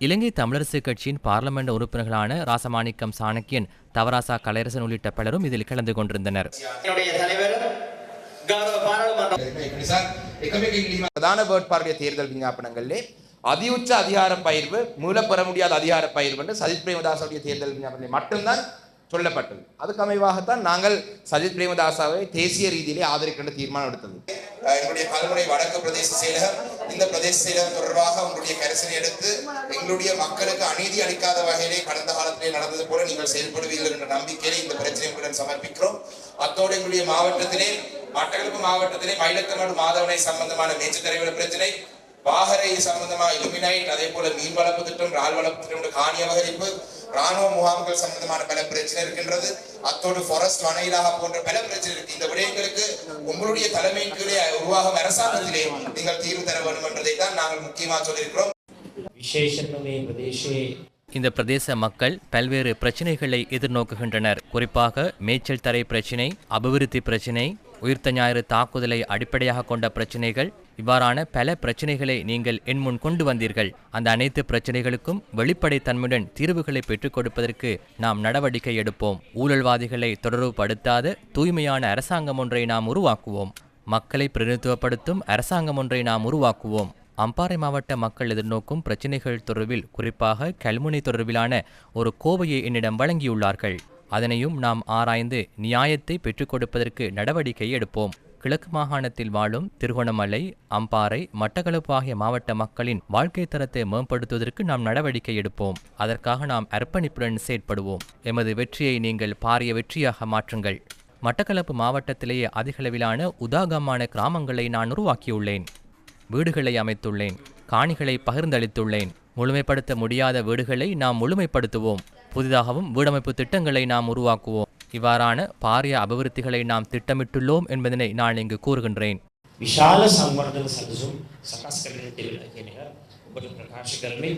இலங்கை தமிழரசு கட்சியின் பார்லமெண்ட் உறுப்பினர்களான ராசமாணிக்கம் சாணக்கியன், தவராசா கலையரசன் உள்ளிட்ட பலரும் இதில் கலந்து கொண்டிருந்தனர். பிரதான வேட்பாளருடைய தேர்தல் விஞ்ஞாபனங்களிலே அதியுச்ச அதிகார பயிர்வு, மீளப்பெற முடியாத அதிகார பயிர்வு என்று சஜித் பிரேமதாசனுடைய தேர்தல் விஞ்ஞாபனத்தில் மட்டும்தான் சொல்லப்பட்டது. அதுக்கு அமைவாகத்தான் நாங்கள் சஜித் பிரேமதாசாவை தேசிய ரீதியிலே ஆதரிக்கின்ற தீர்மானம் எடுத்தது. எங்களுடைய கல்முனை வடக்கு பிரதேச செயலகம் இந்த பிரதேச செயலகம் தொடர்பாக உங்களுடைய கரிசனை எடுத்து எங்களுடைய மக்களுக்கு அநீதி அளிக்காத வகையிலே கடந்த காலத்திலே நடந்தது போல நீங்கள் செயல்படுவீர்கள் என்ற நம்பிக்கையிலே இந்த பிரச்சனையை சமர்ப்பிக்கிறோம். அத்தோடு எங்களுடைய மாவட்டத்திலே மட்டக்களப்பு மாவட்டத்திலே மயிலத்தநாடு மாதவனை சம்பந்தமான மேய்ச்சல் தரைவிட பிரச்சனை, வாகரை சம்பந்தமாக இலுமினைட், அதே போல மீன் வளர்ப்பு திட்டம், இறால் வளர்ப்பு திட்டம், காணி அபகரிப்பு, ராணுவ முகாம்கள் சம்பந்தமான பல பிரச்சனை இருக்கின்றது. அத்தோடு ஃபாரஸ்ட் வனையிலாக போன்ற பல பிரச்சனை இருக்கு. இந்த விடயங்களுக்கு உங்களுடைய தலைமையின் கீழே உருவாகும் அரசாங்கத்திலே நீங்கள் தீர்வு தர வேண்டும் என்பதை தான் நாங்கள் முக்கியமாக சொல்லியிருக்கிறோம். இந்த பிரதேச மக்கள் பல்வேறு பிரச்சினைகளை எதிர்நோக்குகின்றனர். குறிப்பாக மேய்ச்சல் தரை பிரச்சினை, அபிவிருத்தி பிரச்சினை, உயிர்த்த ஞாயிறு தாக்குதலை அடிப்படையாக கொண்ட பிரச்சினைகள், இவ்வாறான பல பிரச்சினைகளை நீங்கள் என்முன் கொண்டு வந்தீர்கள். அந்த அனைத்து பிரச்சினைகளுக்கும் வெளிப்படைத்தன்மையுடன் தீர்வுகளை பெற்றுக் கொடுப்பதற்கு நாம் நடவடிக்கை எடுப்போம். ஊழல்வாதிகளை தொடர்புபடுத்தாத தூய்மையான அரசாங்கம் ஒன்றை நாம் உருவாக்குவோம். மக்களை பிரதிநிதித்துவப்படுத்தும் அரசாங்கம் ஒன்றை நாம் உருவாக்குவோம். அம்பாறை மாவட்ட மக்கள் எதிர்நோக்கும் பிரச்சினைகள் தொடர்பில், குறிப்பாக கல்முனை தொடர்பிலான ஒரு கோவையை என்னிடம் வழங்கியுள்ளார்கள். அதனையும் நாம் ஆராய்ந்து நியாயத்தை பெற்றுக் கொடுப்பதற்கு நடவடிக்கை எடுப்போம். கிழக்கு மாகாணத்தில் வாழும் திருகோணமலை, அம்பாறை, மட்டக்களப்பு ஆகிய மாவட்ட மக்களின் வாழ்க்கை தரத்தை மேம்படுத்துவதற்கு நாம் நடவடிக்கை எடுப்போம். அதற்காக நாம் அர்ப்பணிப்புடன் செயற்படுவோம். எமது வெற்றியை நீங்கள் பாரிய வெற்றியாக மாற்றுங்கள். மட்டக்களப்பு மாவட்டத்திலேயே அதிகளவிலான உதாகமான கிராமங்களை நான் உருவாக்கியுள்ளேன். வீடுகளை அமைத்துள்ளேன். காணிகளை பகிர்ந்தளித்துள்ளேன். முழுமைப்படுத்த முடியாத வீடுகளை நாம் முழுமைப்படுத்துவோம். புதிதாகவும் வீடமைப்பு திட்டங்களை நாம் உருவாக்குவோம். இவ்வாறான பாரிய அபிவிருத்திகளை நாம் திட்டமிட்டுள்ளோம் என்பதனை நான் இங்கு கூறுகின்றேன். විශාල සංවර්ධන සැලසුම් සකස් කරගෙන තිබෙනවා කියන එක ඔබට ප්‍රකාශ කරන්නේ